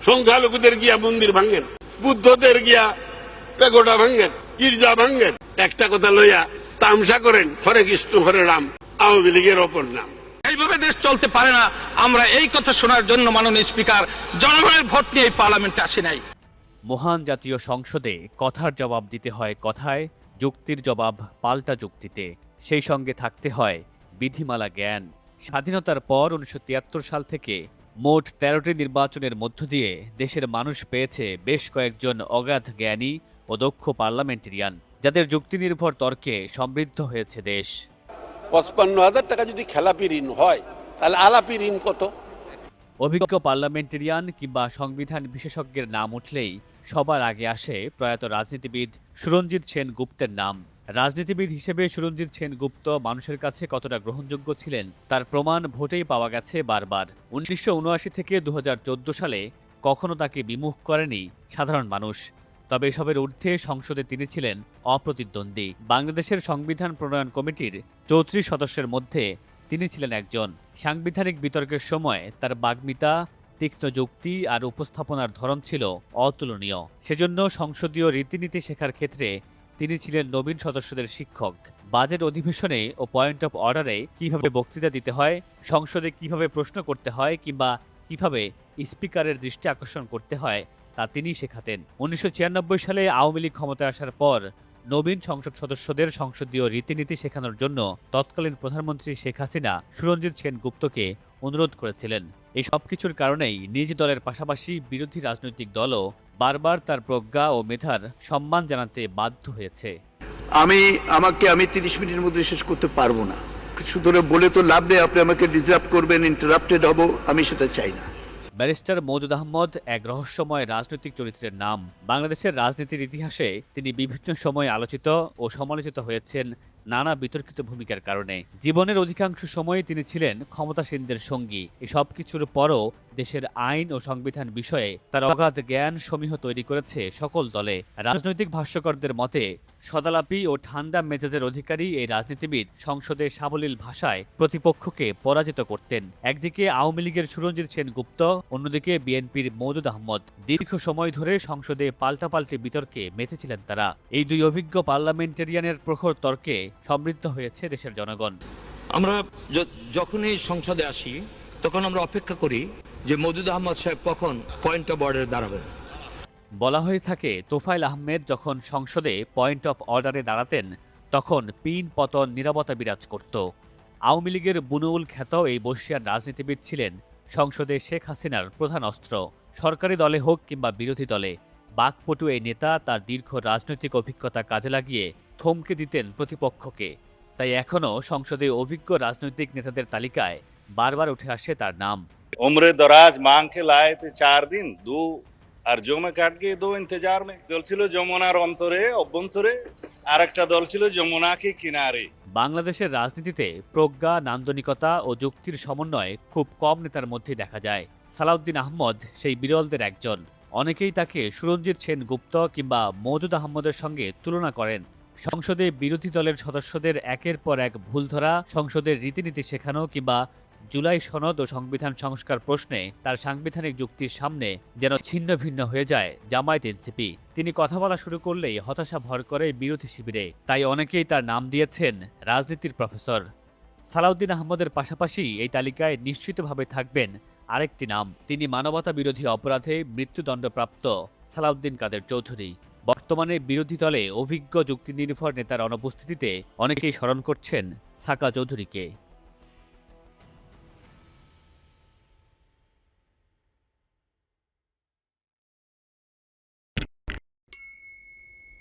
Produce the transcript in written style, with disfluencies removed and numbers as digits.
সংখ্যালঘুদের গিয়া মন্দির ভাঙেন, বুদ্ধদের গিয়া পেগোডা ভাঙেন, গির্জা ভাঙেন, একটা কথা লইয়া তামসা করেন হরে কৃষ্ণ হরে রাম, আওয়ামী লীগের অপর নাম। এইভাবে দেশ চলতে পারে না। আমরা এই কথা শোনার জন্য মাননীয় স্পিকার জনগণের ভোট নিয়ে এই পার্লামেন্টে আসি নাই। মহান জাতীয় সংসদে কথার জবাব দিতে হয় কথায়, যুক্তির জবাব পাল্টা যুক্তিতে, সেই সঙ্গে থাকতে হয় বিধিমালা জ্ঞান। স্বাধীনতার পর 1973 সাল থেকে মোট 13টি নির্বাচনের মধ্য দিয়ে দেশের মানুষ পেয়েছে বেশ কয়েকজন অগাধ জ্ঞানী ও দক্ষ পার্লামেন্টেরিয়ান, যাদের যুক্তিনির্ভর তর্কে সমৃদ্ধ হয়েছে দেশ। 55,000 টাকা যদি খেলাপি ঋণ হয়, তাহলে আলাপি ঋণ কত? অভিজ্ঞ পার্লামেন্টেরিয়ান কিংবা সংবিধান বিশেষজ্ঞের নাম উঠলেই সবার আগে আসে প্রয়াত রাজনীতিবিদ সুরঞ্জিত সেনগুপ্তের নাম। রাজনীতিবিদ হিসেবে সুরঞ্জিত সেনগুপ্ত মানুষের কাছে কতটা গ্রহণযোগ্য ছিলেন তার প্রমাণ ভোটেই পাওয়া গেছে বারবার। 1979 থেকে 2014 সালে কখনো তাকে বিমুখ করেনি সাধারণ মানুষ। তবে এসবের ঊর্ধ্বে সংসদে তিনি ছিলেন অপ্রতিদ্বন্দ্বী। বাংলাদেশের সংবিধান প্রণয়ন কমিটির 34 সদস্যের মধ্যে তিনি ছিলেন একজন। সাংবিধানিক বিতর্কের সময় তার বাগ্মিতা, তীক্ষ্ণ যুক্তি আর উপস্থাপনার ধরন ছিল অতুলনীয়। সেজন্য সংসদীয় রীতিনীতি শেখার ক্ষেত্রে তিনি ছিলেন নবীন সদস্যদের শিক্ষক। বাজেট অধিবেশনে ও পয়েন্ট অফ অর্ডারে কিভাবে বক্তৃতা দিতে হয়, সংসদে কিভাবে প্রশ্ন করতে হয় কিংবা কিভাবে স্পিকারের দৃষ্টি আকর্ষণ করতে হয় তা তিনি শেখাতেন। 1996 সালে আওয়ামী লীগ ক্ষমতায় আসার পর নবীন সংসদ সদস্যদের সংসদীয় রীতিনীতি শেখানোর জন্য তৎকালীন প্রধানমন্ত্রী শেখ হাসিনা সুরঞ্জিত সেনগুপ্তকে অনুরোধ করেছিলেন। এই সব কিছুর কারণেই নিজ দলের পাশাপাশি বিরোধী রাজনৈতিক দলও বারবার তার প্রজ্ঞা ও মেধার সম্মান জানাতে বাধ্য হয়েছে। আমি 30 মিনিটের মধ্যে শেষ করতে পারবো না। কিছু ধরে বলে তো লাভ নেই, আপনি আমাকে ডিস্টার্ব করবেন, ইন্টারাপ্টেড হব, আমি সেটা চাই না। ব্যারিস্টার মওদুদ আহমদ এক রহস্যময় রাজনৈতিক চরিত্রের নাম। বাংলাদেশের রাজনীতির ইতিহাসে তিনি বিভিন্ন সময়ে আলোচিত ও সমালোচিত হয়েছেন নানা বিতর্কিত ভূমিকার কারণে। জীবনের অধিকাংশ সময়ে তিনি ছিলেন ক্ষমতাসীনদের সঙ্গী। এসব কিছুর পরও দেশের আইন ও সংবিধান বিষয়ে তার অগাধ জ্ঞান সমীহ তৈরি করেছে সকল দলে। রাজনৈতিক ভাষ্যকারদের মতে সদালাপি ও ঠান্ডা মেজাজের অধিকারী এই রাজনীতিবিদ সংসদে সাবলীল ভাষায় প্রতিপক্ষকে পরাজিত করতেন। একদিকে আওয়ামী লীগের সুরঞ্জিত সেনগুপ্ত, অন্যদিকে বিএনপির মওদুদ আহমদ। দীর্ঘ সময় ধরে সংসদে পাল্টাপাল্টি বিতর্কে মেতেছিলেন তারা। এই দুই অভিজ্ঞ পার্লামেন্টেরিয়ানের প্রখর তর্কে সমৃদ্ধ হয়েছে দেশের জনগণ। আমরা যখনই সংসদে আসি তখন আমরা অপেক্ষা করি যে মওদুদ আহমদ সাহেব কখন পয়েন্ট অফ অর্ডারে দাঁড়াবেন। বলা হয়ে থাকে তোফায়েল আহমেদ যখন সংসদে পয়েন্ট অফ অর্ডারে দাঁড়াতেন তখন পিন পতন নীরবতা বিরাজ করত। আওয়ামী লীগের বুনুল খ্যাত এই বর্ষিয়ান রাজনীতিবিদ ছিলেন সংসদে শেখ হাসিনার প্রধান অস্ত্র। সরকারি দলে হোক কিংবা বিরোধী দলে বাকপটু এই নেতা তার দীর্ঘ রাজনৈতিক অভিজ্ঞতা কাজে লাগিয়ে থমকে দিতেন প্রতিপক্ষকে। তাই এখনও সংসদে অভিজ্ঞ রাজনৈতিক নেতাদের তালিকায় বারবার উঠে আসে তার নাম। उम्र दराज मांग के लाए थे 4 दिन, 2 अर्जों में काट के 2 इंतजार में। दल ছিল যমুনার অন্তরে অভ্যন্তরে, আর একটা দল ছিল যমুনাকে কিনারে। বাংলাদেশের রাজনীতিতে প্রজ্ঞা, নান্দনিকতা ও যুক্তির সমন্বয় খুব কম নেতার মধ্যে দেখা যায়। সালাউদ্দিন আহমদ সেই বিরলদের একজন। অনেকেই তাকে সুরঞ্জিত সেনগুপ্ত কিংবা মওদুদ আহমদের সঙ্গে তুলনা করেন। সংসদে বিরোধী দলের সদস্যদের একের পর এক ভুল ধরা, সংসদের রীতিনীতি শেখানো কিংবা জুলাই সনদ ও সংবিধান সংস্কার প্রশ্নে তার সাংবিধানিক যুক্তির সামনে যেন ছিন্ন ভিন্ন হয়ে যায় জামায়াত এনসিপি। তিনি কথা বলা শুরু করলেই হতাশা ভর করে বিরোধী শিবিরে। তাই অনেকেই তার নাম দিয়েছেন রাজনীতির প্রফেসর। সালাউদ্দিন আহমদের পাশাপাশি এই তালিকায় নিশ্চিতভাবে থাকবেন আরেকটি নাম। তিনি মানবতা বিরোধী অপরাধে মৃত্যুদণ্ডপ্রাপ্ত সালাউদ্দিন কাদের চৌধুরী। বর্তমানে বিরোধী দলে অভিজ্ঞ যুক্তিনির্ভর নেতার অনুপস্থিতিতে অনেকেই স্মরণ করছেন সাকা চৌধুরীকে।